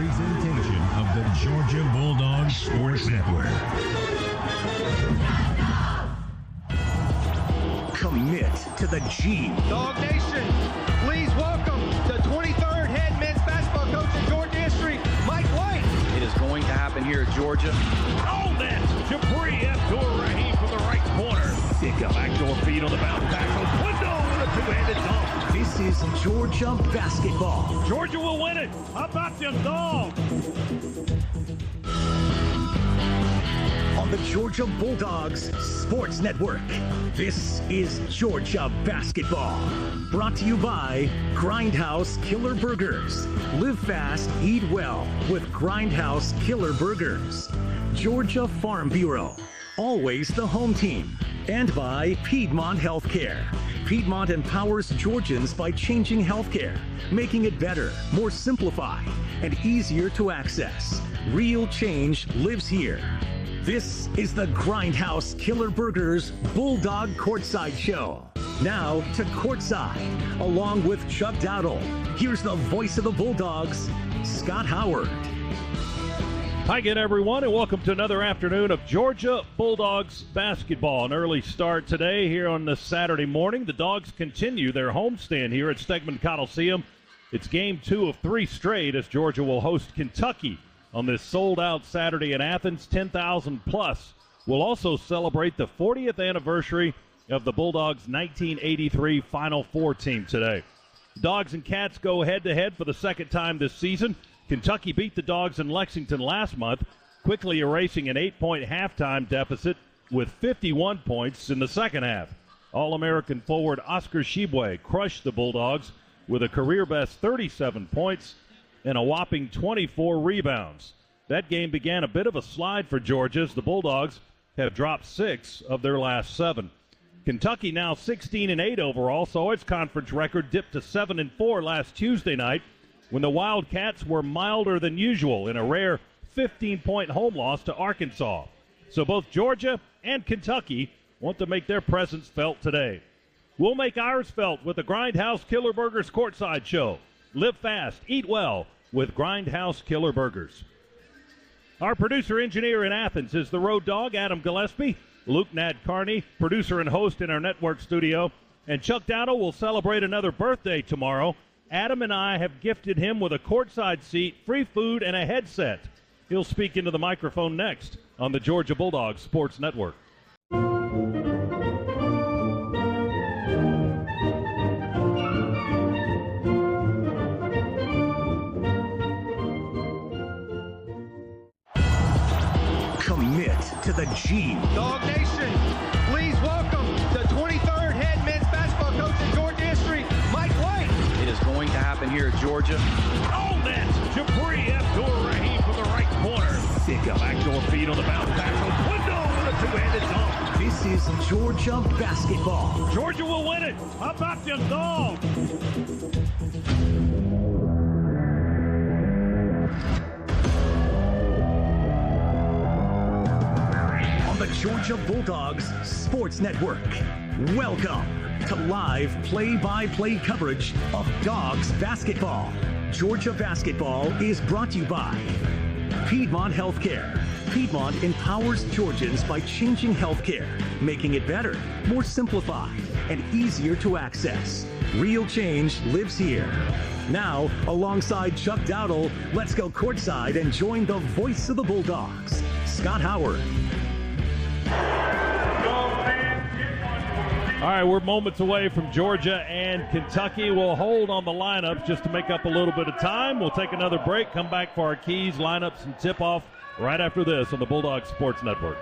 presentation of the Georgia Bulldogs Sports Network. Commit to the G. Dog Nation, please welcome the 23rd head men's basketball coach in Georgia history, Mike White. It is going to happen here at Georgia. Oh, that's Jabri Abdur-Rahim from the right corner. Pick up backdoor feed on the bounce back from window with a two-handed dunk. This is Georgia basketball. Georgia will win it. How about them dogs? On the Georgia Bulldogs Sports Network, this is Georgia basketball. Brought to you by Grindhouse Killer Burgers. Live fast, eat well with Grindhouse Killer Burgers. Georgia Farm Bureau, always the home team. And by Piedmont Healthcare. Piedmont empowers Georgians by changing healthcare, making it better, more simplified, and easier to access. Real change lives here. This is the Grindhouse Killer Burgers Bulldog Courtside Show. Now to Courtside, along with Chuck Dowdle. Here's the voice of the Bulldogs, Scott Howard. Hi again, everyone, and welcome to another afternoon of Georgia Bulldogs basketball. An early start today here on this Saturday morning. The Dogs continue their homestand here at Stegman Coliseum. It's game 2 of 3 straight as Georgia will host Kentucky on this sold-out Saturday in Athens. 10,000 plus. We'll also celebrate the 40th anniversary of the Bulldogs' 1983 Final Four team today. Dogs and Cats go head-to-head for the second time this season. Kentucky beat the Dogs in Lexington last month, quickly erasing an 8-point halftime deficit with 51 points in the second half. All-American forward Oscar Tshiebwe crushed the Bulldogs with a career-best 37 points and a whopping 24 rebounds. That game began a bit of a slide for Georgia as the Bulldogs have dropped 6 of their last 7. Kentucky now 16-8 overall, saw its conference record dip to 7-4 last Tuesday night when the Wildcats were milder than usual in a rare 15-point home loss to Arkansas. So both Georgia and Kentucky want to make their presence felt today. We'll make ours felt with the Grindhouse Killer Burgers Courtside Show. Live fast, eat well with Grindhouse Killer Burgers. Our producer-engineer in Athens is the road dog, Adam Gillespie. Luke Nadkarni, producer and host in our network studio. And Chuck Dowdle will celebrate another birthday tomorrow. Adam and I have gifted him with a courtside seat, free food, and a headset. He'll speak into the microphone next on the Georgia Bulldogs Sports Network. Commit to the G. Dog Nation, please welcome the 23rd head men's basketball coach in Georgia history, Mike White. It is going to happen here at Georgia. Oh, that's Jabri Abdur-Rahim from the right corner. Pick up backdoor feed on the bounce back from window with a two-handed dunk. This is Georgia basketball. Georgia will win it. How about them dogs? On the Georgia Bulldogs Sports Network, welcome to live play-by-play coverage of Dogs basketball. Georgia basketball is brought to you by Piedmont Healthcare. Piedmont empowers Georgians by changing healthcare, making it better, more simplified, and easier to access. Real change lives here. Now, alongside Chuck Dowdle, let's go courtside and join the voice of the Bulldogs, Scott Howard. All right, we're moments away from Georgia and Kentucky. We'll hold on the lineups just to make up a little bit of time. We'll take another break, come back for our keys, lineups, and tip-off right after this on the Bulldogs Sports Network.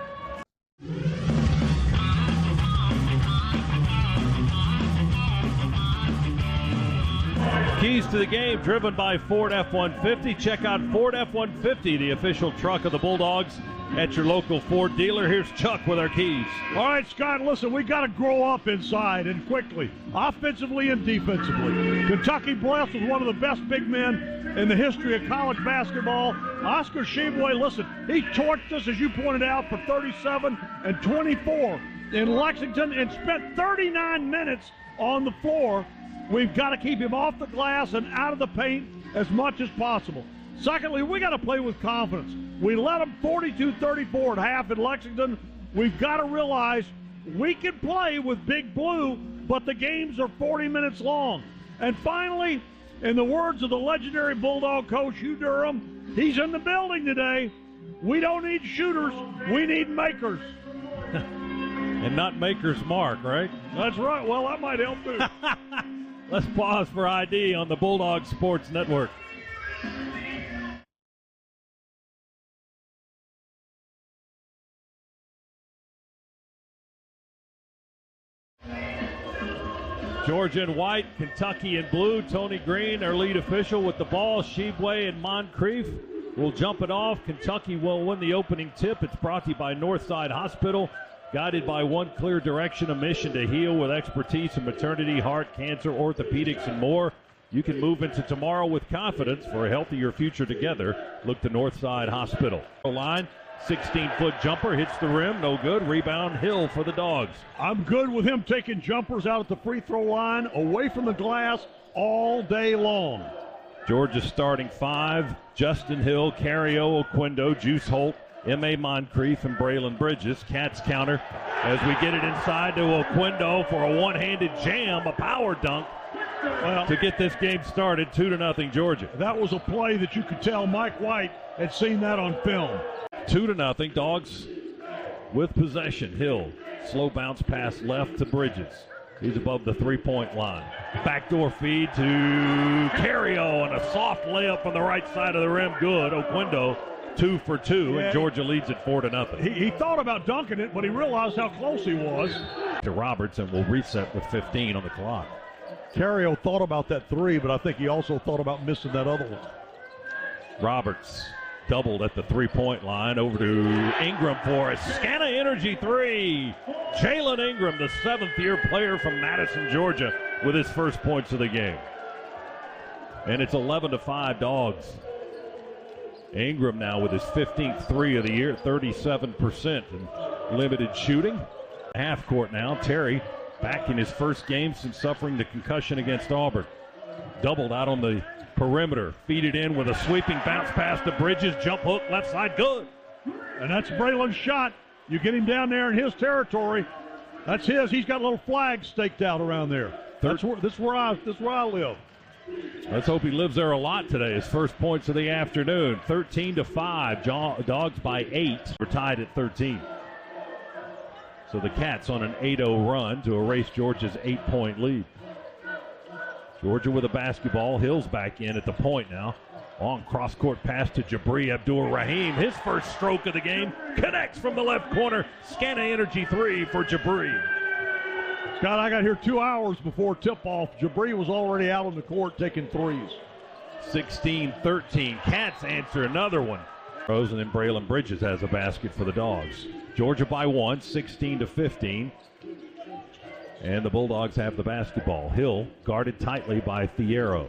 Keys to the game driven by Ford F-150. Check out Ford F-150, the official truck of the Bulldogs, at your local Ford dealer. Here's Chuck with our keys. All right, Scott, listen, we got to grow up inside and quickly, offensively and defensively. Kentucky blessed with one of the best big men in the history of college basketball. Oscar Tshiebwe, listen, he torched us, as you pointed out, for 37 and 24 in Lexington and spent 39 minutes on the floor. We've got to keep him off the glass and out of the paint as much as possible. Secondly, we got to play with confidence. We led them 42-34 at half in Lexington. We've got to realize we can play with Big Blue, but the games are 40 minutes long. And finally, in the words of the legendary Bulldog coach, Hugh Durham, he's in the building today. We don't need shooters. We need makers. And not Maker's Mark, right? That's right. Well, that might help too. Let's pause for ID on the Bulldog Sports Network. Georgia in white, Kentucky in blue. Tony Green, our lead official, with the ball. Shebway and Moncrief will jump it off. Kentucky will win the opening tip. It's brought to you by Northside Hospital. Guided by one clear direction, a mission to heal with expertise in maternity, heart, cancer, orthopedics, and more. You can move into tomorrow with confidence for a healthier future together. Look to Northside Hospital. Line, 16-foot jumper, hits the rim, no good. Rebound, Hill for the Dogs. I'm good with him taking jumpers out at the free throw line, away from the glass all day long. Georgia starting five: Justin Hill, Cario, Oquendo, Juice Holt, M.A. Moncrief, and Braylon Bridges. Cats counter as we get it inside to Oquendo for a one-handed jam, a power dunk. Well, to get this game started, 2-0 Georgia. That was a play that you could tell Mike White had seen that on film. 2-0, Dogs with possession. Hill, slow bounce pass left to Bridges. He's above the three-point line. Backdoor feed to Cario, and a soft layup on the right side of the rim. Good. Oquendo, 2 for 2, and Georgia leads it 4-0. He thought about dunking it, but he realized how close he was. To Roberts, and will reset with 15 on the clock. Cario thought about that three, but I think he also thought about missing that other one. Roberts doubled at the three-point line. Over to Ingram for a Scana Energy three. Jalen Ingram, the seventh-year player from Madison, Georgia, with his first points of the game. And it's 11-5 Dogs. Ingram now with his 15th three of the year, 37% in limited shooting. Half court now. Terry back in his first game since suffering the concussion against Auburn. Doubled out on the perimeter. Feed it in with a sweeping bounce pass to Bridges. Jump hook, left side, good. And that's Braylon's shot. You get him down there in his territory. That's his. He's got a little flag staked out around there. This is where I live. Let's hope he lives there a lot today. His first points of the afternoon. 13-5. Dogs by 8. We're tied at 13. So the Cats on an 8-0 run to erase Georgia's 8-point lead. Georgia with a basketball. Hill's back in at the point now. Long cross-court pass to Jabri Abdur-Rahim. His first stroke of the game. Connects from the left corner. Scana Energy three for Jabri. Scott, I got here 2 hours before tip-off. Jabri was already out on the court taking threes. 16-13. Cats answer another one. And then Braylon Bridges has a basket for the Dogs. Georgia by 1, 16-15. And the Bulldogs have the basketball. Hill guarded tightly by Fierro.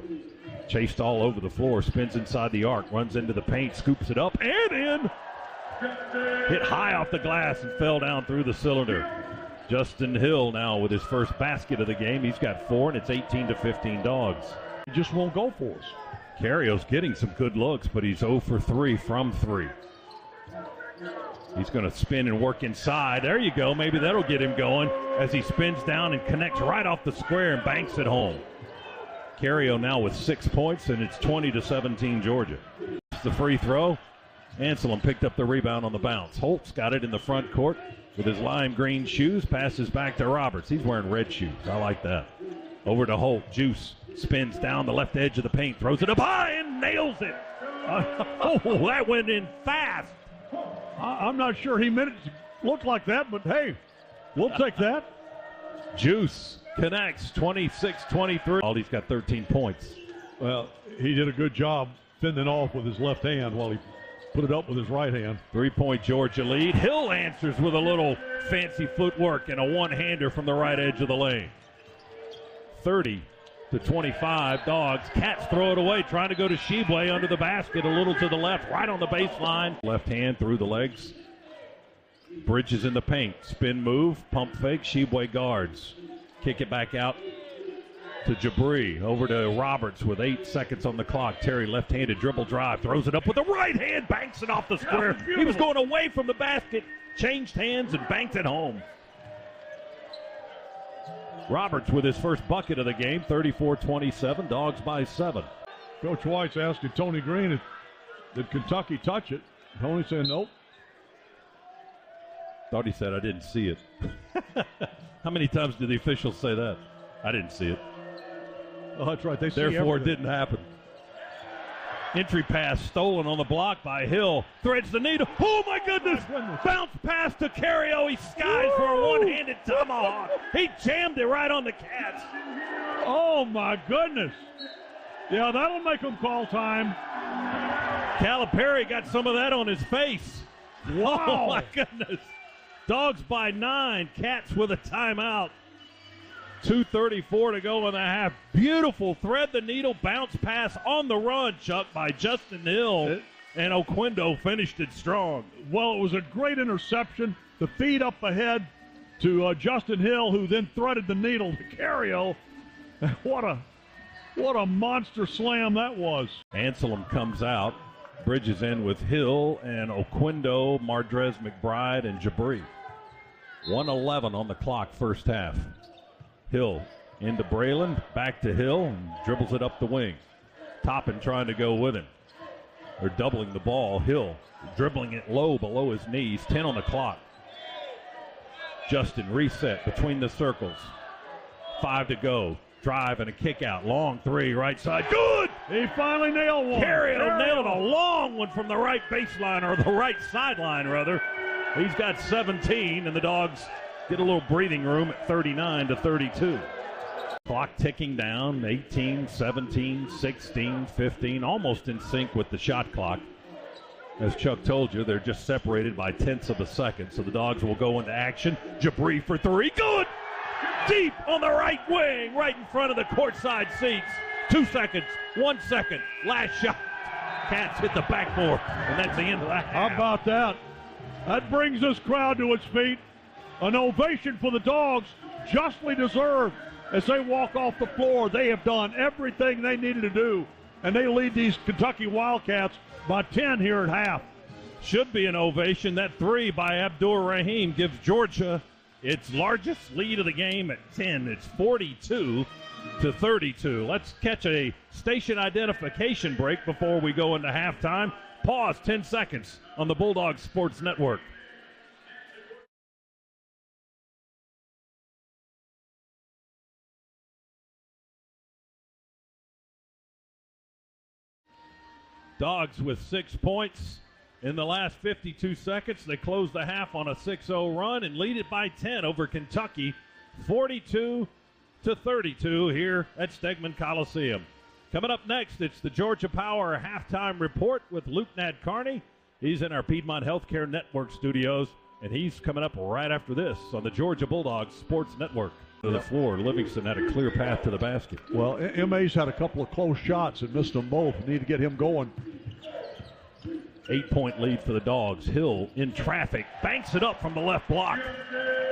Chased all over the floor, spins inside the arc, runs into the paint, scoops it up, and in! Hit high off the glass and fell down through the cylinder. Justin Hill now with his first basket of the game. He's got 4, and it's 18-15 Dogs. He just won't go for us. Carrio's getting some good looks, but he's 0 for 3 from 3. He's going to spin and work inside. There you go. Maybe that'll get him going as he spins down and connects right off the square and banks it home. Cario now with 6 points, and it's 20-17 Georgia. It's the free throw. Anselm picked up the rebound on the bounce. Holt's got it in the front court with his lime green shoes. Passes back to Roberts. He's wearing red shoes. I like that. Over to Holt. Juice spins down the left edge of the paint. Throws it up high and nails it. Oh, that went in fast. I'm not sure he meant it to look like that, but hey, we'll take that. Juice connects, 26-23. Oh, he's got 13 points. Well, he did a good job fending off with his left hand while he put it up with his right hand. 3-point Georgia lead. Hill answers with a little fancy footwork and a one-hander from the right edge of the lane. 30-25 Dogs. Cats throw it away, trying to go to Shebway under the basket, a little to the left, right on the baseline. Left hand through the legs. Bridges in the paint. Spin move, pump fake, Shebway guards. Kick it back out to Jabri, over to Roberts with 8 seconds on the clock. Terry left-handed dribble drive, throws it up with the right hand, banks it off the square. He was going away from the basket, changed hands and banked it home. Roberts with his first bucket of the game, 34-27, Dogs by 7. Coach White's asking Tony Green, did Kentucky touch it? Tony said nope. Thought he said I didn't see it. How many times did the officials say that? I didn't see it. Oh, that's right. They see Therefore, everything. it didn't happen. Entry pass stolen on the block by Hill. Threads the needle. Oh, my goodness. Bounce pass to Cario. He skies for a one-handed tomahawk. He jammed it right on the Cats. Oh, my goodness. Yeah, that'll make them call time. Calipari got some of that on his face. Wow. Oh, my goodness. Dogs by 9. Cats with a timeout. 2:34 to go in the half. Beautiful thread the needle bounce pass on the run, Chuck, by Justin Hill. And Oquendo finished it strong. Well, it was a great interception. The feed up ahead to Justin Hill, who then threaded the needle to Cario. What a monster slam that was. Anselm comes out. Bridges in with Hill and Oquendo, Mardrez, McBride, and Jabri. 1:11 on the clock, first half. Hill into Braylon, back to Hill, and dribbles it up the wing. Toppin trying to go with him. They're doubling the ball. Hill dribbling it low below his knees. 10 on the clock. Justin reset between the circles. 5 to go. Drive and a kick out. Long three, right side. Good! He finally nailed one. Cario nailed a long one from the right baseline, or the right sideline, rather. He's got 17, and the Dogs get a little breathing room at 39-32. Clock ticking down, 18, 17, 16, 15, almost in sync with the shot clock. As Chuck told you, they're just separated by tenths of a second, so the Dogs will go into action. Jabri for 3, good! Deep on the right wing, right in front of the courtside seats. 2 seconds, 1 second, last shot. Cats hit the backboard, and that's the end of that half. How about that? That brings this crowd to its feet. An ovation for the Dogs, justly deserved. As they walk off the floor, they have done everything they needed to do, and they lead these Kentucky Wildcats by 10 here at half. Should be an ovation. That 3 by Abdur Rahim gives Georgia its largest lead of the game at 10. It's 42-32. Let's catch a station identification break before we go into halftime. Pause 10 seconds on the Bulldogs Sports Network. Dogs with 6 points in the last 52 seconds. They close the half on a 6-0 run and lead it by 10 over Kentucky, 42-32 here at Stegman Coliseum. Coming up next, it's the Georgia Power halftime report with Luke Nadkarni. He's in our Piedmont Healthcare Network studios, and he's coming up right after this on the Georgia Bulldogs Sports Network. To the floor, Livingston had a clear path to the basket. Well, MA's had a couple of close shots and missed them both. Need to get him going. 8-point lead for the Dogs. Hill in traffic, banks it up from the left block.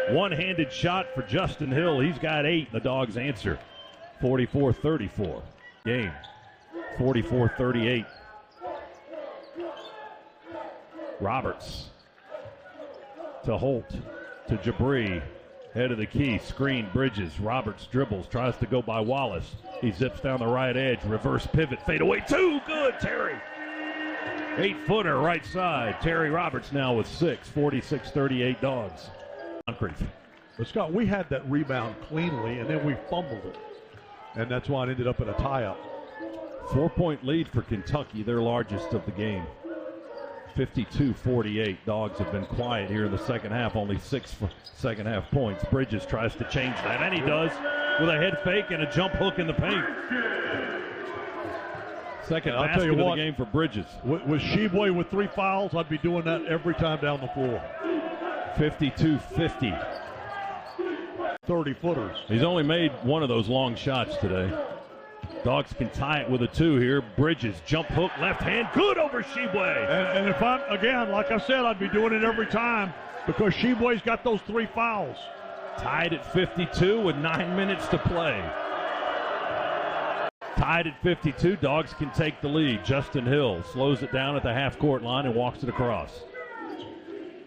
One-handed shot for Justin Hill. He's got 8. The Dogs answer. 44-34. Game. 44-38. Roberts to Holt to Jabri. Head of the key, screen, Bridges. Roberts dribbles, tries to go by Wallace. He zips down the right edge, reverse pivot, fade away. 2, good, Terry. 8-footer right side. Terry Roberts now with 6, 46-38 Dogs. Moncrief. But Scott, we had that rebound cleanly, and then we fumbled it. And that's why it ended up in a tie-up. 4-point lead for Kentucky, their largest of the game. 52-48. Dogs have been quiet here in the second half. Only 6 second half points. Bridges tries to change that, and he does with a head fake and a jump hook in the paint. Second basket of the game for Bridges. With Sheboy with 3 fouls, I'd be doing that every time down the floor. 52-50. 30-footers. He's only made one of those long shots today. Dogs can tie it with a 2 here. Bridges, jump hook, left hand, good over Sheboy. And if I'm, again, like I said, I'd be doing it every time because Sheboy's got those 3 fouls. Tied at 52 with 9 minutes to play. Tied at 52, Dogs can take the lead. Justin Hill slows it down at the half-court line and walks it across.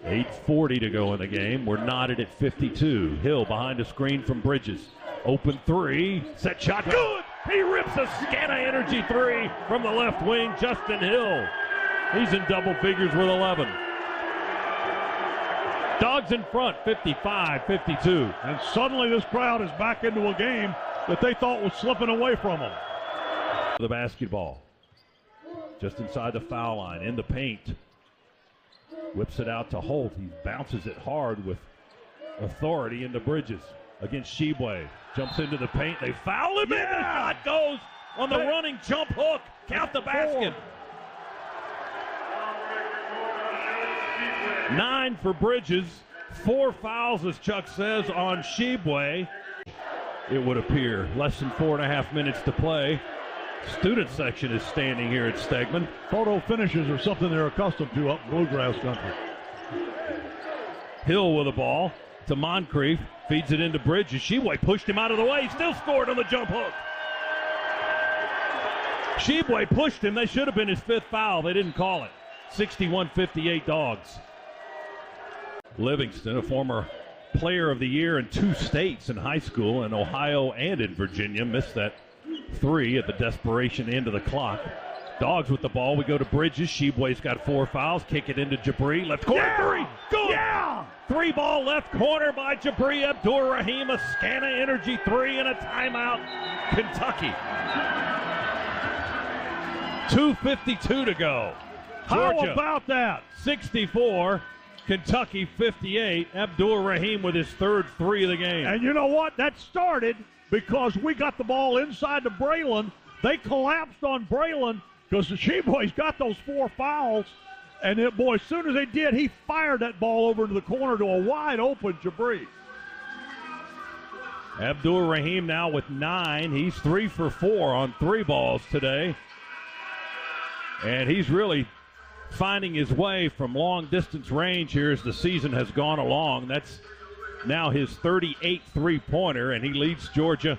8:40 to go in the game. We're knotted at 52. Hill behind a screen from Bridges. Open three. Set shot. Good! He rips a Scana Energy three from the left wing. Justin Hill. He's in double figures with 11. Dogs in front, 55-52. And suddenly this crowd is back into a game that they thought was slipping away from them. The basketball. Just inside the foul line, in the paint. Whips it out to Holt. He bounces it hard with authority into Bridges against Sheboy. Jumps into the paint. They foul him in. The shot goes on the running jump hook. Count the basket. 9 for Bridges. 4 fouls, as Chuck says, on Sheboy. It would appear. Less than 4.5 minutes to play. Student section is standing here at Stegman. Photo finishes are something they're accustomed to up in Bluegrass country. Hill with the ball to Moncrief. Feeds it into Bridges. Sheboy pushed him out of the way. He still scored on the jump hook. Sheboy pushed him. They should have been his 5th foul. They didn't call it. 61-58 Dogs. Livingston, a former player of the year in 2 states in high school, in Ohio and in Virginia, missed that 3 at the desperation end of the clock. Dogs with the ball. We go to Bridges. Sheboy's got 4 fouls. Kick it into Jabri. Left corner 3. Good. Yeah. 3 ball left corner by Jabri Abdur-Rahim. A Scana Energy 3 and a timeout. Kentucky. 2:52 to go. Georgia, how about that? 64. Kentucky 58. Abdur-Rahim with his 3rd 3 of the game. And you know what? That started because we got the ball inside to Braylon. They collapsed on Braylon because the Sheboy's got those 4 fouls. And as soon as they did, he fired that ball over into the corner to a wide open Jabri. Abdur-Rahim now with 9. He's 3 for 4 on 3 balls today. And he's really finding his way from long distance range here as the season has gone along. That's now his 38th three-pointer, and he leads Georgia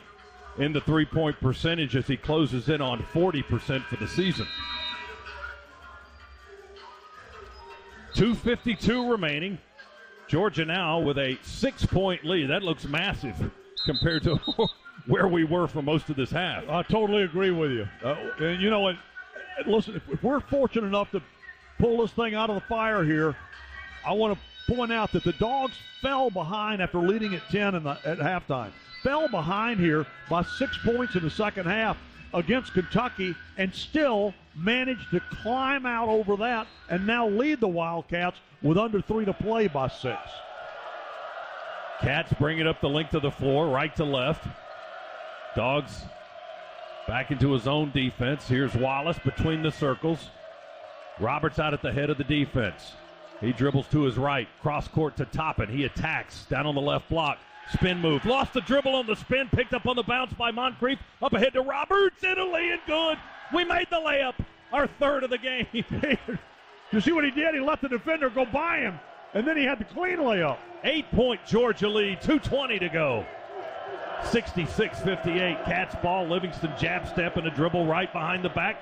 in the three-point percentage as he closes in on 40% for the season. 2:52 remaining. Georgia now with a 6-point lead. That looks massive compared to where we were for most of this half. I totally agree with you. And you know what? Listen, if we're fortunate enough to pull this thing out of the fire here, I want to point out that the Dogs fell behind after leading at 10 at halftime. Fell behind here by 6 points in the second half against Kentucky and still managed to climb out over that and now lead the Wildcats with under 3 to play by 6. Cats bring it up the length of the floor, right to left. Dogs back into his own defense. Here's Wallace between the circles. Roberts out at the head of the defense. He dribbles to his right, cross court to Toppin. He attacks down on the left block. Spin move. Lost the dribble on the spin. Picked up on the bounce by Moncrief. Up ahead to Roberts. Italy and good. We made the layup. Our 3rd of the game. You see what he did? He let the defender go by him, and then he had the clean layup. 8-point Georgia lead. 2:20 to go. 66-58. Cats ball. Livingston jab step and a dribble right behind the back.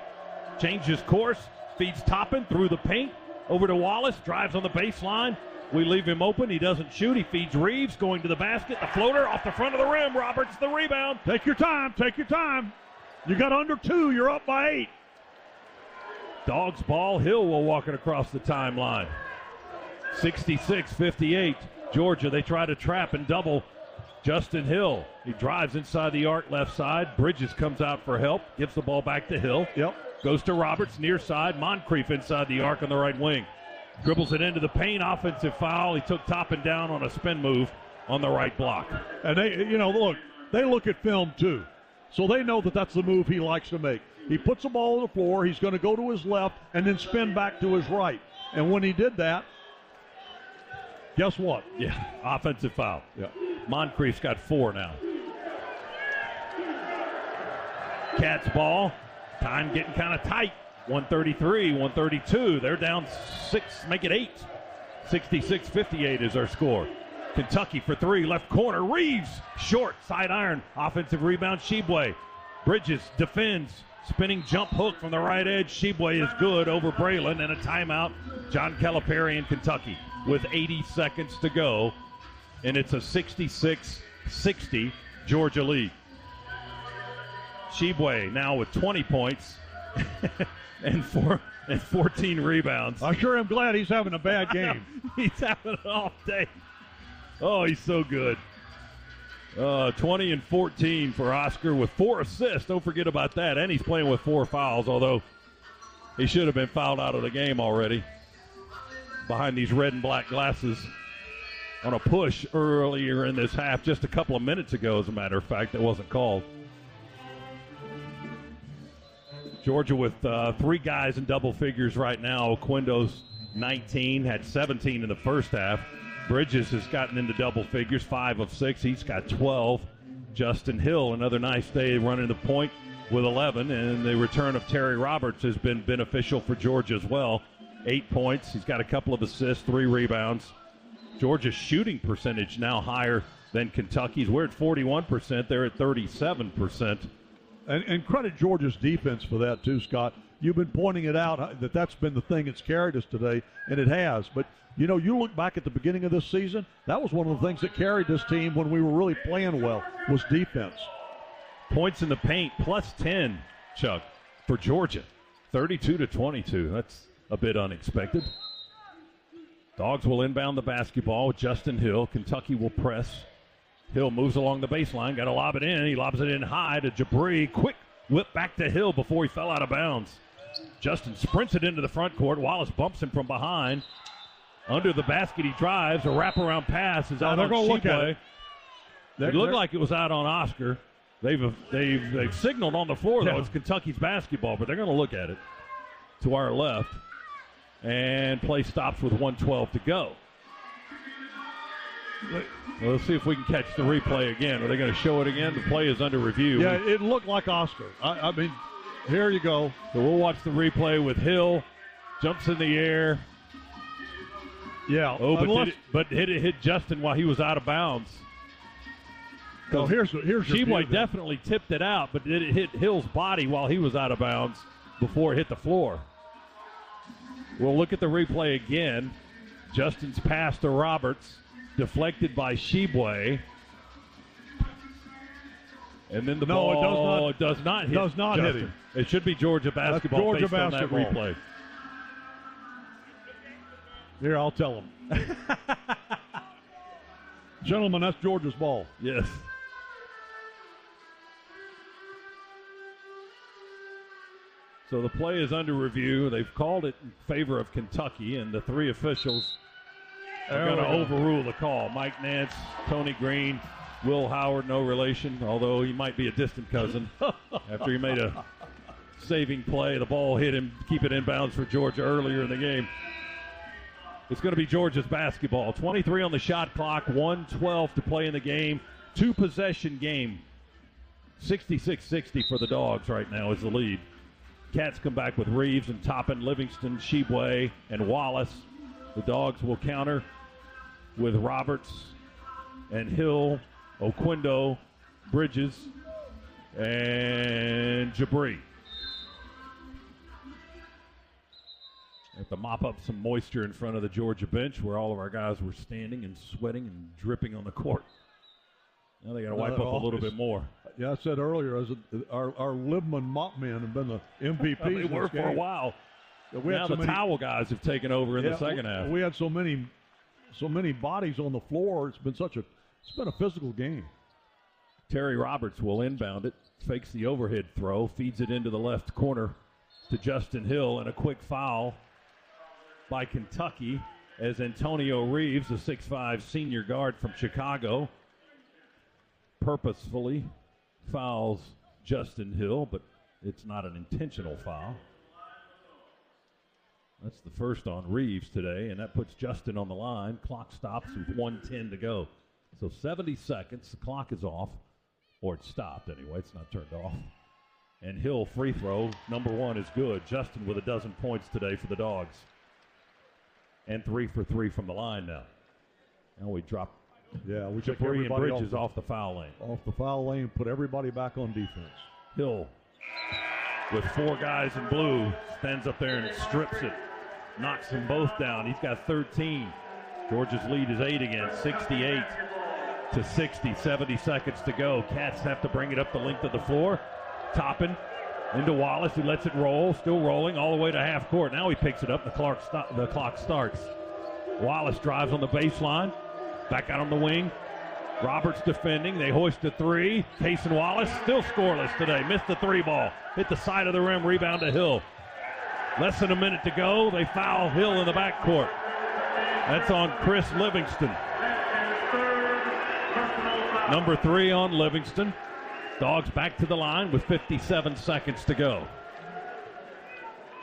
Changes course. Feeds Toppin through the paint. Over to Wallace. Drives on the baseline. We leave him open. He doesn't shoot. He feeds Reeves going to the basket. The floater off the front of the rim. Roberts the rebound. Take your time. Take your time. You got under 2. You're up by 8. Dogs ball. Hill will walk it across the timeline. 66-58. Georgia, they try to trap and double Justin Hill. He drives inside the arc left side. Bridges comes out for help. Gives the ball back to Hill. Yep. Goes to Roberts near side. Moncrief inside the arc on the right wing. Dribbles it into the paint. Offensive foul. He took Toppin down on a spin move on the right block. And they look at film too. So they know that that's the move he likes to make. He puts the ball on the floor. He's going to go to his left and then spin back to his right. And when he did that, guess what? Yeah, offensive foul. Yeah. Moncrief's got 4 now. Cats ball. Time getting kind of tight. 133, 132. They're down 6, make it 8. 66-58 is our score. Kentucky for 3, left corner. Reeves, short, side iron. Offensive rebound, Sheboy. Bridges defends. Spinning jump hook from the right edge. Sheboy is good over Braylon, and a timeout. John Calipari in Kentucky with 80 seconds to go, and it's a 66-60 Georgia lead. Sheboy now with 20 points and 14 rebounds. I sure am glad he's having a bad game. He's having an off day. Oh, he's so good. 20 and 14 for Oscar with 4 assists. Don't forget about that. And he's playing with 4 fouls, although he should have been fouled out of the game already behind these red and black glasses on a push earlier in this half, just a couple of minutes ago, as a matter of fact, that wasn't called. Georgia with 3 guys in double figures right now. Oquindo's 19, had 17 in the first half. Bridges has gotten into double figures, 5 of 6. He's got 12. Justin Hill, another nice day running the point with 11. And the return of Terry Roberts has been beneficial for Georgia as well. 8 points. He's got a couple of assists, 3 rebounds. Georgia's shooting percentage now higher than Kentucky's. We're at 41%. They're at 37%. And credit Georgia's defense for that, too, Scott. You've been pointing it out that that's been the thing that's carried us today, and it has. But, you know, you look back at the beginning of this season, that was one of the things that carried this team when we were really playing well, was defense. Points in the paint, plus 10, Chuck, for Georgia. 32-22. That's a bit unexpected. Dogs will inbound the basketball with Justin Hill. Kentucky will press. Hill moves along the baseline, got to lob it in. He lobs it in high to Jabri. Quick whip back to Hill before he fell out of bounds. Justin sprints it into the front court. Wallace bumps him from behind. Under the basket, he drives. A wraparound pass is out on Sheboy. It looked like it was out on Oscar. They've signaled on the floor, though. It's Kentucky's basketball, but they're going to look at it to our left. And play stops with 1:12 to go. Well, let's see if we can catch the replay again. Are they going to show it again? The play is under review. Yeah, it looked like Oscar. I mean, here you go. So we'll watch the replay with Hill. Jumps in the air. Yeah. Oh, but hit Justin while he was out of bounds. So here's your Sheboy definitely tipped it out, but it hit Hill's body while he was out of bounds before it hit the floor. We'll look at the replay again. Justin's pass to Roberts. Deflected by Sheboy. And then the ball does not hit him. It should be Georgia basketball based on that replay. Here, I'll tell him. Gentlemen, that's Georgia's ball. Yes. So the play is under review. They've called it in favor of Kentucky, and the 3 officials are going to overrule the call. Mike Nance, Tony Green, Will Howard, no relation, although he might be a distant cousin. After he made a saving play, the ball hit him, keep it inbounds for Georgia earlier in the game. It's going to be Georgia's basketball. 23 on the shot clock, 1:12 to play in the game. 2-possession game. 66-60 for the Dogs right now is the lead. Cats come back with Reeves and Toppin, Livingston, Sheboy, and Wallace. The Dogs will counter with Roberts and Hill, Oquindo, Bridges, and Jabri. Have to mop up some moisture in front of the Georgia bench where all of our guys were standing and sweating and dripping on the court. Now they got to wipe up a little bit more. Yeah, I said earlier, our Libman mop men have been the MVPs. They were for a while. Now the towel guys have taken over in the second half. We had so many bodies on the floor. It's been a physical game. Terry Roberts will inbound it, fakes the overhead throw, feeds it into the left corner to Justin Hill, and a quick foul by Kentucky as Antonio Reeves, the 6'5 senior guard from Chicago, purposefully fouls Justin Hill, but it's not an intentional foul. That's the first on Reeves today, and that puts Justin on the line. Clock stops with 1:10 to go. So 70 seconds, the clock is off, or it's stopped anyway, it's not turned off. And Hill free throw, number 1 is good. Justin with 12 points today for the Dogs. And 3 for 3 from the line now. Now we drop we took Jabri and everybody Bridges off the foul lane. Off the foul lane, put everybody back on defense. Hill with 4 guys in blue stands up there and strips it. Knocks them both down. He's got 13. Georgia's lead is 8 again, 68-60, 70 seconds to go. Cats have to bring it up the length of the floor. Toppin into Wallace, who lets it roll, still rolling all the way to half court. Now he picks it up, the clock starts. Wallace drives on the baseline, back out on the wing. Roberts defending, they hoist a 3. Cason Wallace still scoreless today, missed the 3 ball. Hit the side of the rim, rebound to Hill. Less than a minute to go, they foul Hill in the backcourt. That's on Chris Livingston. Number 3 on Livingston. Dogs back to the line with 57 seconds to go.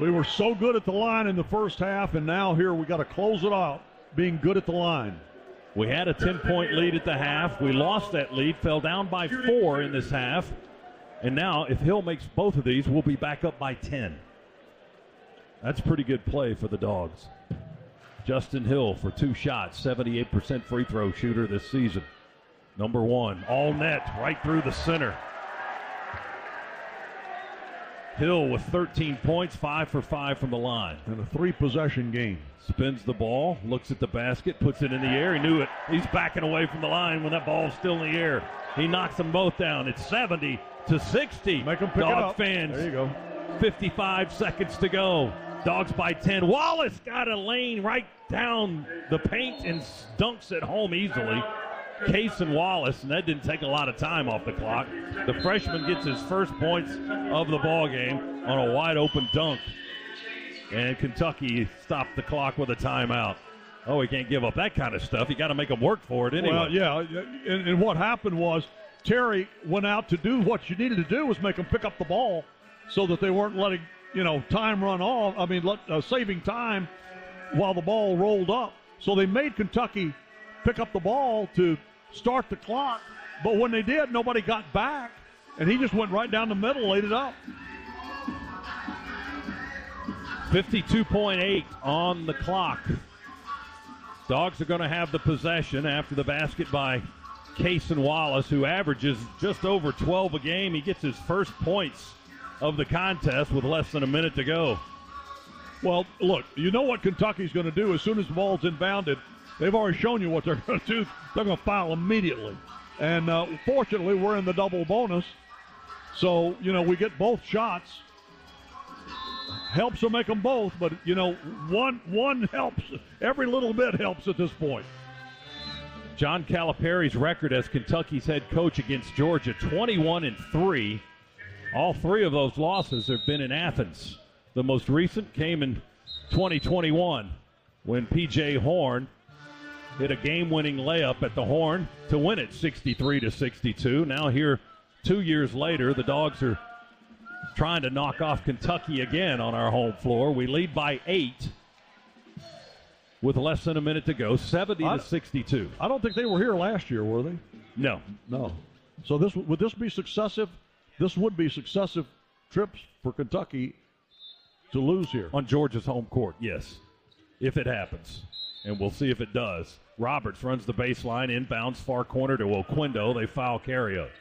We were so good at the line in the first half, and now here we got to close it out, being good at the line. We had a 10-point lead at the half. We lost that lead, fell down by 4 in this half. And now, if Hill makes both of these, we'll be back up by 10. That's pretty good play for the Dogs. Justin Hill for 2 shots, 78% free throw shooter this season. Number 1, all net, right through the center. Hill with 13 points, 5 for 5 from the line. And a 3-possession game. Spins the ball, looks at the basket, puts it in the air. He knew it. He's backing away from the line when that ball's still in the air. He knocks them both down. It's 70-60. Make them pick Dog it up. fans. There you go. 55 seconds to go. Dogs by 10. Wallace got a lane right down the paint and dunks it home easily. Cason Wallace, and that didn't take a lot of time off the clock. The freshman gets his first points of the ball game on a wide open dunk. And Kentucky stopped the clock with a timeout. Oh, he can't give up that kind of stuff. You got to make them work for it anyway. Well, yeah, and what happened was Terry went out to do what you needed to do was make them pick up the ball so that they weren't letting, time run off. I mean, saving time while the ball rolled up. So they made Kentucky pick up the ball to start the clock. But when they did, nobody got back. And he just went right down the middle, laid it up. 52.8 on the clock. Dogs are going to have the possession after the basket by Cason Wallace, who averages just over 12 a game. He gets his first points of the contest with less than a minute to go. Well, look, you know what Kentucky's going to do as soon as the ball's inbounded. They've already shown you what they're going to do. They're going to foul immediately. And fortunately, we're in the double bonus. So, we get both shots. Helps to make them both, but, one helps. Every little bit helps at this point. John Calipari's record as Kentucky's head coach against Georgia, 21-3. All 3 of those losses have been in Athens. The most recent came in 2021 when P.J. Horn hit a game-winning layup at the Horn to win it 63-62. Now here 2 years later, the Dogs are trying to knock off Kentucky again on our home floor. We lead by 8 with less than a minute to go, 70-62. I don't think they were here last year, were they? No. So would this be successive? This would be successive trips for Kentucky to lose here. On Georgia's home court, yes, if it happens. And we'll see if it does. Roberts runs the baseline, inbounds far corner to Oquendo. They foul Carriot.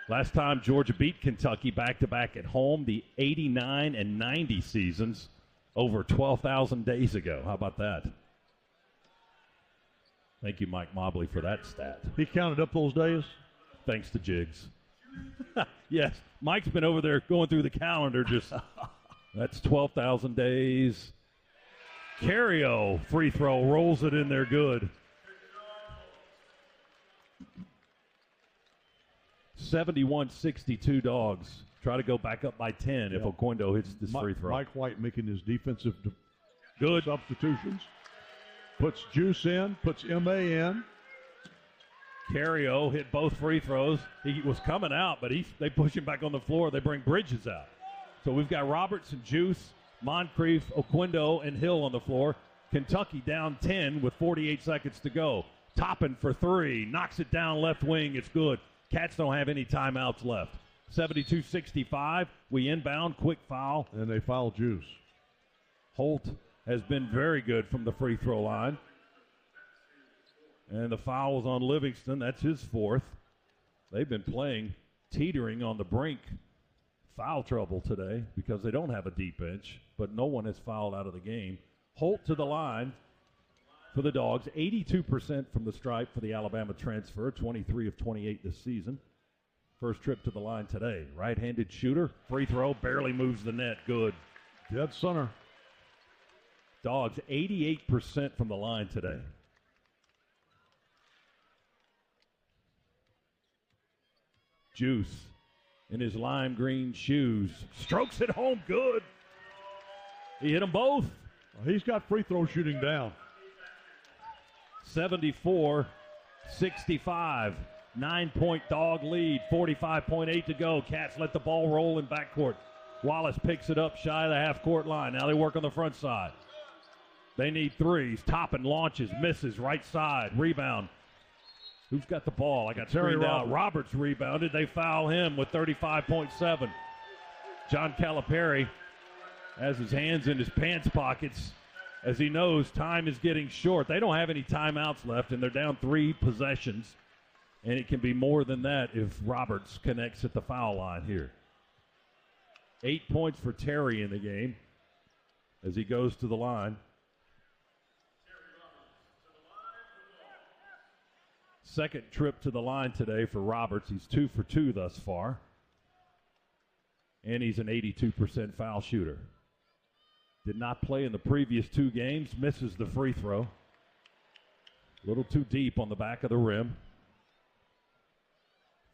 Last time Georgia beat Kentucky back-to-back at home, the 89 and 90 seasons, over 12,000 days ago. How about that? Thank you, Mike Mobley, for that stat. He counted up those days? Thanks to Jiggs. Yes, Mike's been over there going through the calendar. That's 12,000 days. Carrio, free throw, rolls it in there good. 71-62 Dogs. Try to go back up by 10 if Oquendo hits this free throw. Mike White making his defensive good substitutions. Puts Juice in, puts M.A. in. Carrio hit both free throws. He was coming out, but they push him back on the floor. They bring Bridges out. So we've got Roberts and Juice, Moncrief, Oquendo, and Hill on the floor. Kentucky down 10 with 48 seconds to go. Toppin for 3. Knocks it down left wing. It's good. Cats don't have any timeouts left. 72-65. We inbound. Quick foul. And they foul Juice. Holt has been very good from the free throw line. And the foul was on Livingston. That's his 4th. They've been playing teetering on the brink. Foul trouble today because they don't have a deep bench, but no one has fouled out of the game. Holt to the line for the Dogs. 82% from the stripe for the Alabama transfer, 23 of 28 this season. First trip to the line today. Right-handed shooter, free throw, barely moves the net. Good. Dead center. Dogs 88% from the line today. Juice in his lime green shoes. Strokes it home good. He hit them both. Well, he's got free throw shooting down. 74-65. 9-point Dog lead. 45.8 to go. Cats let the ball roll in backcourt. Wallace picks it up shy of the half-court line. Now they work on the front side. They need threes. Toppin launches, misses, right side. Rebound. Who's got the ball? I got screened out. Roberts rebounded. They foul him with 35.7. John Calipari has his hands in his pants pockets as he knows time is getting short. They don't have any timeouts left, and they're down 3 possessions. And it can be more than that if Roberts connects at the foul line here. 8 points for Terry in the game as he goes to the line. Second trip to the line today for Roberts. He's 2 for 2 thus far. And he's an 82% foul shooter. Did not play in the previous 2 games. Misses the free throw. A little too deep on the back of the rim.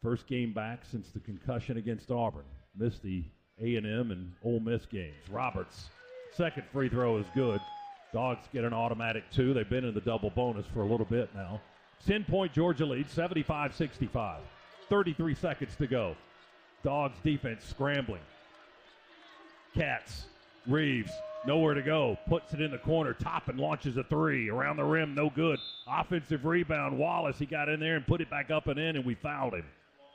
First game back since the concussion against Auburn. Missed the A&M and Ole Miss games. Roberts, second free throw is good. Dogs get an automatic 2. They've been in the double bonus for a little bit now. 10-point Georgia lead, 75-65. 33 seconds to go. Dogs defense scrambling. Cats, Reeves, nowhere to go. Puts it in the corner. Toppin launches a 3. Around the rim, no good. Offensive rebound. Wallace, he got in there and put it back up and in, and we fouled him.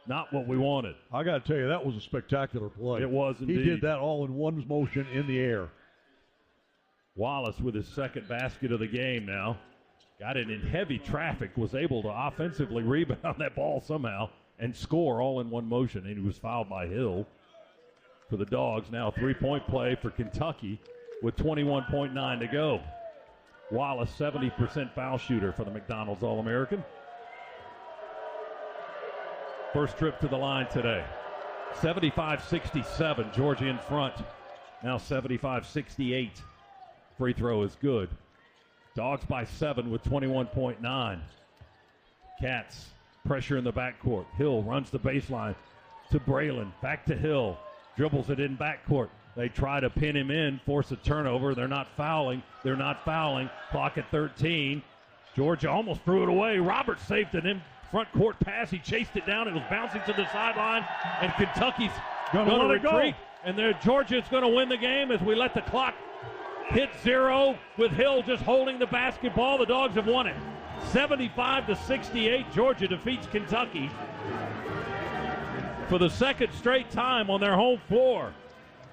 Not what we wanted. I got to tell you, that was a spectacular play. It was indeed. He did that all in one motion in the air. Wallace with his second basket of the game now. Got it in heavy traffic, was able to offensively rebound that ball somehow and score all in one motion, and he was fouled by Hill for the Dogs. Now a 3-point play for Kentucky with 21.9 to go. Wallace, 70% foul shooter for the McDonald's All-American. First trip to the line today. 75-67, Georgia in front. Now 75-68. Free throw is good. Dogs by 7 with 21.9. Cats, pressure in the backcourt. Hill runs the baseline to Braylon. Back to Hill. Dribbles it in backcourt. They try to pin him in, force a turnover. They're not fouling. They're not fouling. Clock at 13. Georgia almost threw it away. Roberts saved an front court pass. He chased it down. It was bouncing to the sideline, and Kentucky's going to retreat. And Georgia's going to win the game as we let the clock hit 0 with Hill just holding the basketball. The Dogs have won it. 75-68. Georgia defeats Kentucky for the second straight time on their home floor.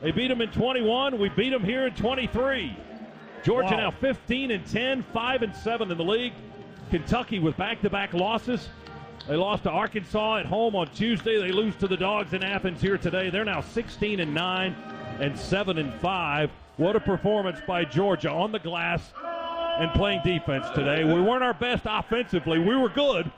They beat them in 21. We beat them here in 23. Georgia now 15-10, 5-7 in the league. Kentucky with back-to-back losses. They lost to Arkansas at home on Tuesday. They lose to the Dogs in Athens here today. They're now 16-9 and 7-5. What a performance by Georgia on the glass and playing defense today. We weren't our best offensively. We were good,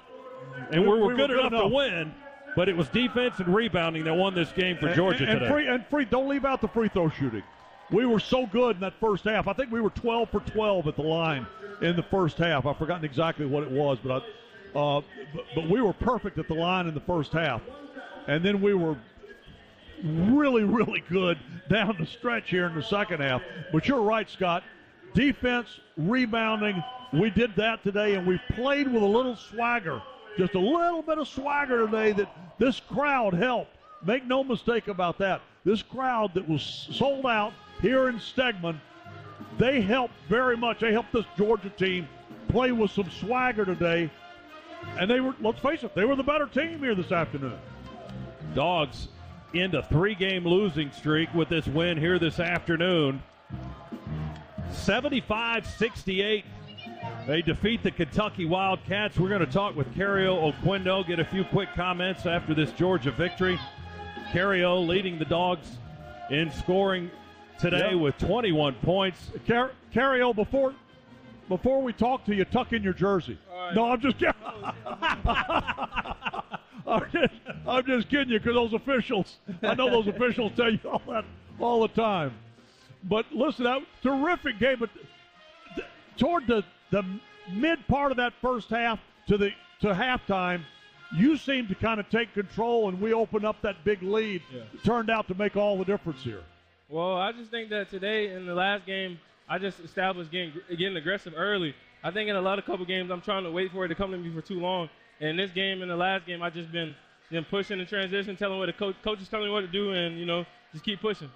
and we were good enough to win, but it was defense and rebounding that won this game for Georgia today. Don't leave out the free throw shooting. We were so good in that first half. I think we were 12 for 12 at the line in the first half. I've forgotten exactly what it was, but we were perfect at the line in the first half. And then we were really, really good down the stretch here in the second half. But you're right, Scott. Defense, rebounding, we did that today, and we played with a little swagger. Just a little bit of swagger today that this crowd helped. Make no mistake about that. This crowd that was sold out here in Stegman, they helped very much. They helped this Georgia team play with some swagger today. And they were, let's face it, they were the better team here this afternoon. Dogs end a 3-game losing streak with this win here this afternoon. 75-68. They defeat the Kentucky Wildcats. We're going to talk with Cario Oquendo, get a few quick comments after this Georgia victory. Cario leading the Dogs in scoring today with 21 points. Cario, before we talk to you, tuck in your jersey. Right. No, I'm just kidding. I'm just kidding you, because those officials, I know those officials tell you all that all the time. But listen, that terrific game. But toward the mid part of that first half to halftime, you seemed to kind of take control, and we opened up that big lead. Yeah. It turned out to make all the difference here. Well, I just think that today in the last game, I just established getting aggressive early. I think in a couple games, I'm trying to wait for it to come to me for too long. And in this game, in the last game, I just been pushing the transition, telling what the coach is telling me what to do, and, just keep pushing.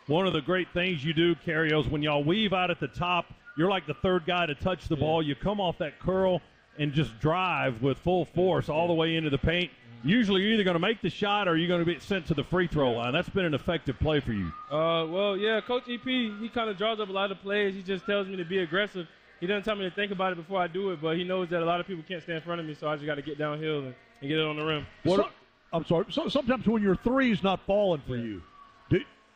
One of the great things you do, Cario, is when y'all weave out at the top, you're like the third guy to touch the ball. You come off that curl and just drive with full force all the way into the paint. Usually you're either going to make the shot or you're going to be sent to the free throw line. That's been an effective play for you. Well, yeah, Coach EP, he kind of draws up a lot of plays. He just tells me to be aggressive. He doesn't tell me to think about it before I do it, but he knows that a lot of people can't stand in front of me, so I just got to get downhill and get it on the rim. I'm sorry. So sometimes when your three's not falling for you,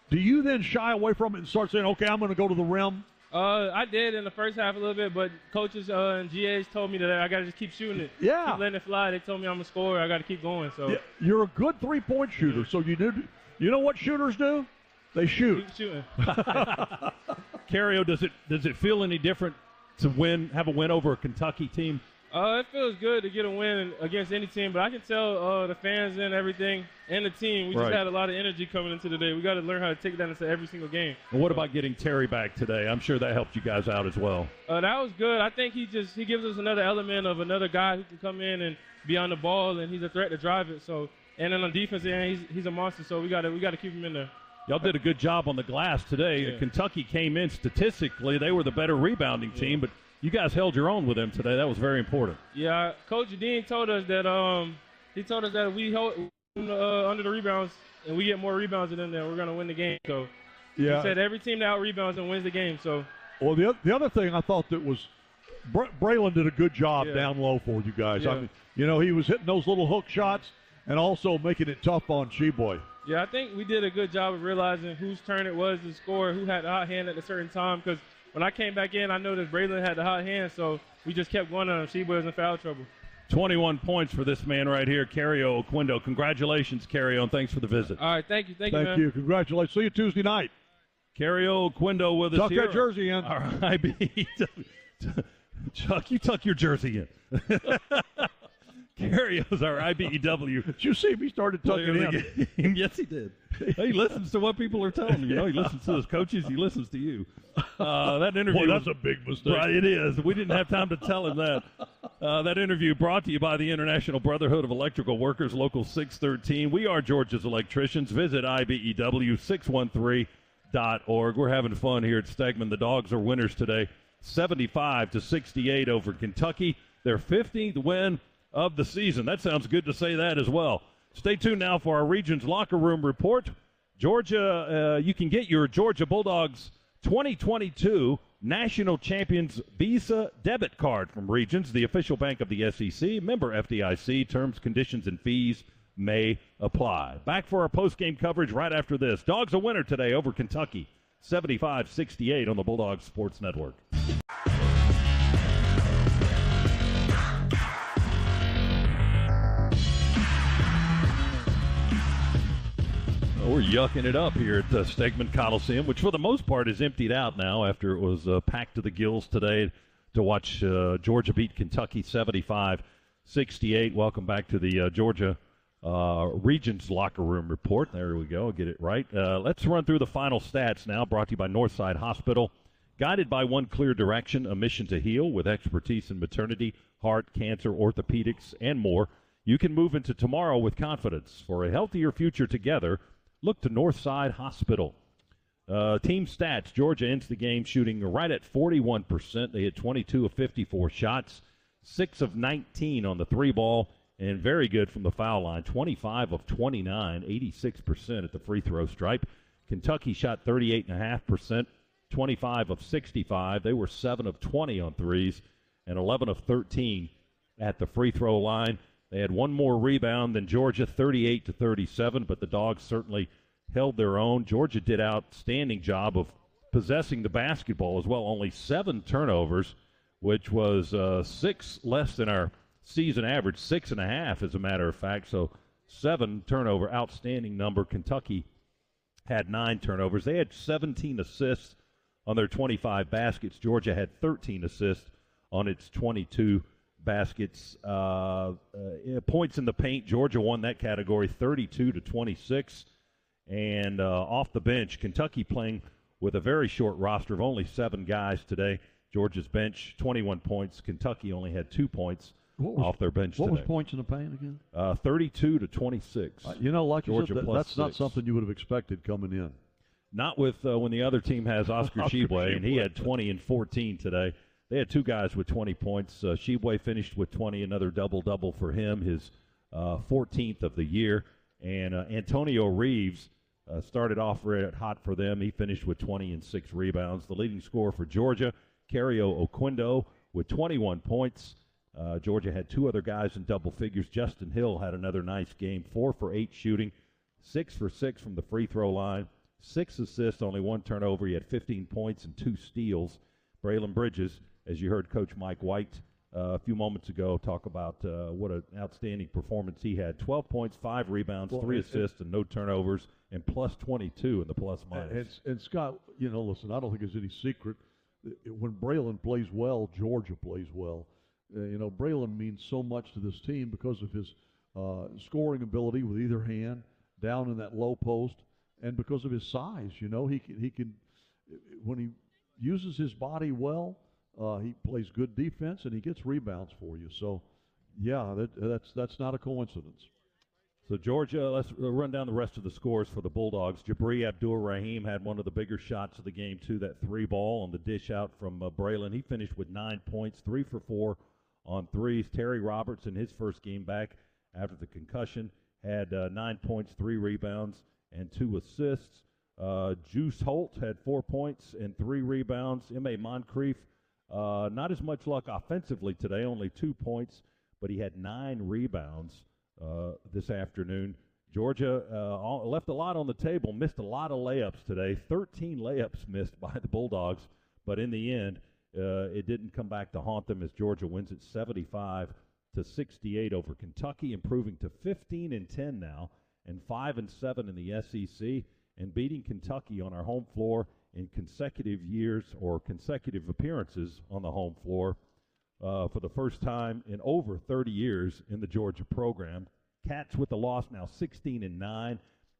do you then shy away from it and start saying, okay, I'm going to go to the rim? I did in the first half a little bit, but coaches and GAs told me that I got to just keep shooting it. Yeah. Keep letting it fly. They told me I'm a scorer. I got to keep going. So yeah, you're a good three-point shooter. So you know what shooters do? They shoot. Keep shooting. Cario, does it feel any different to have a win over a Kentucky team? It feels good to get a win against any team, but I can tell the fans and everything and the team, we just had a lot of energy coming into today. We got to learn how to take that into every single game. And what about getting Terry back today? I'm sure that helped you guys out as well. That was good. I think he gives us another element of another guy who can come in and be on the ball, and he's a threat to drive it. So, and then on defense, he's a monster. So we got to keep him in there. Y'all did a good job on the glass today. Yeah. Kentucky came in statistically; they were the better rebounding team, but you guys held your own with them today. That was very important. Yeah, Coach Dean told us that if we hold under the rebounds and we get more rebounds than them, then we're going to win the game. So he said every team that out rebounds and wins the game. So well, the other thing I thought that was Braylon did a good job down low for you guys. Yeah. I mean, he was hitting those little hook shots and also making it tough on Sheboy. Yeah, I think we did a good job of realizing whose turn it was to score, who had the hot hand at a certain time, because when I came back in, I noticed Braylon had the hot hand, so we just kept going on him. Sheboy was in foul trouble. 21 points for this man right here, Cario Oquendo. Congratulations, Cario, and thanks for the visit. All right, thank you, man. Thank you. Congratulations. See you Tuesday night. Cario Oquendo with us here. Tuck that jersey in. All right, Chuck, you tuck your jersey in. Cario's our IBEW. Did you see me started tucking in? Yes, he did. He listens to what people are telling him. He listens to his coaches. He listens to you. That interview. Boy, that's a big mistake. Right, it is. We didn't have time to tell him that. That interview brought to you by the International Brotherhood of Electrical Workers, Local 613. We are Georgia's electricians. Visit IBEW613.org. We're having fun here at Stegman. The Dogs are winners today, 75-68 over Kentucky. Their 15th win of the season. That sounds good to say that as well. Stay tuned now for our Regions Locker Room Report. Georgia, you can get your Georgia Bulldogs 2022 National Champions Visa debit card from Regions, the official bank of the SEC. Member FDIC. Terms, conditions, and fees may apply. Back for our post-game coverage right after this. Dogs a winner today over Kentucky, 75-68 on the Bulldogs Sports Network. We're yucking it up here at the Stegman Coliseum, which for the most part is emptied out now after it was packed to the gills today to watch Georgia beat Kentucky 75-68. Welcome back to the Georgia Regions Locker Room Report. There we go. Get it right. Let's run through the final stats now, brought to you by Northside Hospital. Guided by one clear direction, a mission to heal with expertise in maternity, heart, cancer, orthopedics, and more. You can move into tomorrow with confidence. For a healthier future together, look to Northside Hospital. Team stats, Georgia ends the game shooting right at 41%. They hit 22 of 54 shots, 6 of 19 on the three ball, and very good from the foul line, 25 of 29, 86% at the free throw stripe. Kentucky shot 38.5%, 25 of 65. They were 7 of 20 on threes. and 11 of 13 at the free throw line. They had one more rebound than Georgia, 38-37, but the Dogs certainly held their own. Georgia did an outstanding job of possessing the basketball as well. Only 7 turnovers, which was 6 less than our season average, 6.5 as a matter of fact. So 7 turnover, outstanding number. Kentucky had 9 turnovers. They had 17 assists on their 25 baskets. Georgia had 13 assists on its 22 baskets. Points in the paint, Georgia won that category 32-26. And off the bench, Kentucky playing with a very short roster of only 7 guys today. Georgia's bench, 21 points. Kentucky only had 2 points off their bench today. What was points in the paint again? 32-26. Like Georgia you said, plus that's 6. not something you would have expected coming in. Not with when the other team has Oscar Sheboy, and he had 20 and 14 today. They had 2 guys with 20 points. Sheboy finished with 20, another double-double for him, his 14th of the year. And Antonio Reeves started off red hot for them. He finished with 20 and 6 rebounds. The leading scorer for Georgia, Cario Oquindo, with 21 points. Georgia had 2 other guys in double figures. Justin Hill had another nice game, 4 for 8 shooting, 6 for 6 from the free throw line, 6 assists, only 1 turnover. He had 15 points and 2 steals. Braylon Bridges, as you heard Coach Mike White a few moments ago talk about what an outstanding performance he had. 12 points, 5 rebounds, 3 assists, and no turnovers, and plus 22 in the plus-minus. And Scott, listen, I don't think there's any secret. When Braylon plays well, Georgia plays well. Braylon means so much to this team because of his scoring ability with either hand, down in that low post, and because of his size. He can when he uses his body well, he plays good defense and he gets rebounds for you. So, yeah, that's not a coincidence. So Georgia, let's run down the rest of the scores for the Bulldogs. Jabri Abdur-Rahim had one of the bigger shots of the game, too, that 3 ball on the dish out from Braylon. He finished with 9 points, 3 for 4 on threes. Terry Roberts, in his first game back after the concussion, had 9 points, 3 rebounds, and 2 assists. Juice Holt had 4 points and 3 rebounds. M.A. Moncrief, not as much luck offensively today, only 2 points, but he had 9 rebounds this afternoon. Georgia left a lot on the table, missed a lot of layups today. 13 layups missed by the Bulldogs, but in the end, it didn't come back to haunt them as Georgia wins it 75-68 over Kentucky, improving to 15-10 now and 5-7 in the SEC, and beating Kentucky on our home floor in consecutive years or consecutive appearances on the home floor for the first time in over 30 years in the Georgia program. Cats with the loss now 16-9,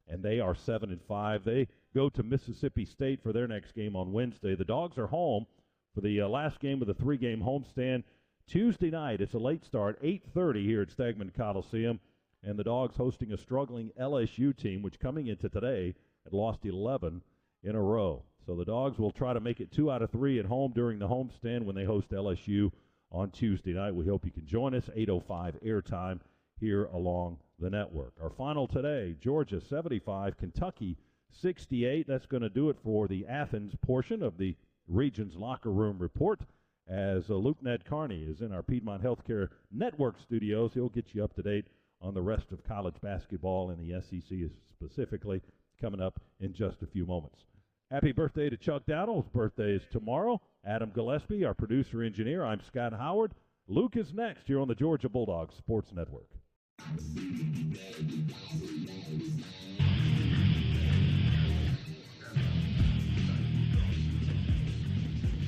and they are 7-5. They go to Mississippi State for their next game on Wednesday. The Dogs are home for the last game of the 3-game homestand Tuesday night. It's a late start, 8:30 here at Stegman Coliseum, and the Dogs hosting a struggling LSU team, which coming into today had lost 11 in a row. So the Dogs will try to make it 2 out of 3 at home during the homestand when they host LSU on Tuesday night. We hope you can join us, 8:05 airtime here along the network. Our final today, Georgia 75, Kentucky 68. That's going to do it for the Athens portion of the Region's Locker Room Report. As Luke Ned Carney is in our Piedmont Healthcare Network studios, he'll get you up to date on the rest of college basketball in the SEC specifically, coming up in just a few moments. Happy birthday to Chuck Dowdle. His birthday is tomorrow. Adam Gillespie, our producer-engineer. I'm Scott Howard. Luke is next here on the Georgia Bulldogs Sports Network.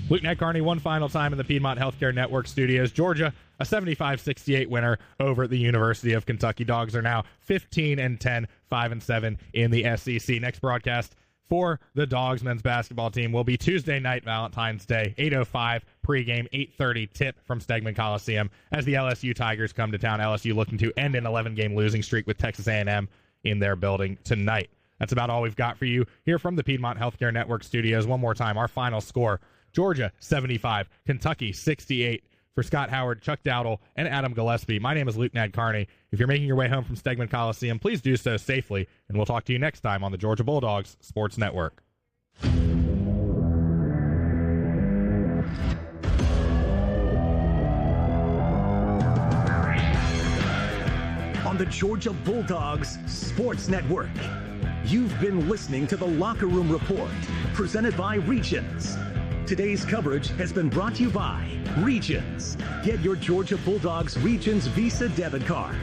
Luke Ned Carney, one final time in the Piedmont Healthcare Network studios. Georgia, a 75-68 winner over the University of Kentucky. Dogs are now 15-10, 5-7 in the SEC. Next broadcast for the Dogs men's basketball team will be Tuesday night, Valentine's Day, 8:05 pregame, 8:30 tip from Stegman Coliseum as the LSU Tigers come to town. LSU looking to end an 11-game losing streak with Texas A&M in their building tonight. That's about all we've got for you here from the Piedmont Healthcare Network studios. One more time, our final score: Georgia 75, Kentucky 68. For Scott Howard, Chuck Dowdle, and Adam Gillespie, my name is Luke Ned Carney. If you're making your way home from Stegman Coliseum, please do so safely, and we'll talk to you next time on the Georgia Bulldogs Sports Network. the Georgia Bulldogs Sports Network. You've been listening to the Locker Room Report, presented by Regions. Today's coverage has been brought to you by Regions. Get your Georgia Bulldogs Regions Visa debit card.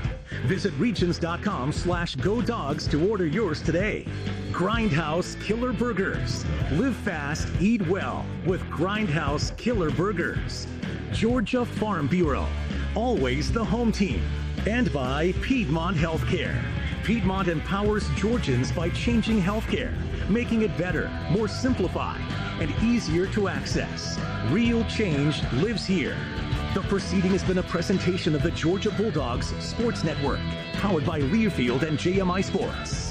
Visit regions.com/GoDogs to order yours today. Grindhouse Killer Burgers. Live fast, eat well with Grindhouse Killer Burgers. Georgia Farm Bureau. Always the home team. And by Piedmont Healthcare. Piedmont empowers Georgians by changing healthcare, making it better, more simplified, and easier to access. Real change lives here. The proceeding has been a presentation of the Georgia Bulldogs Sports Network, powered by Learfield and JMI Sports.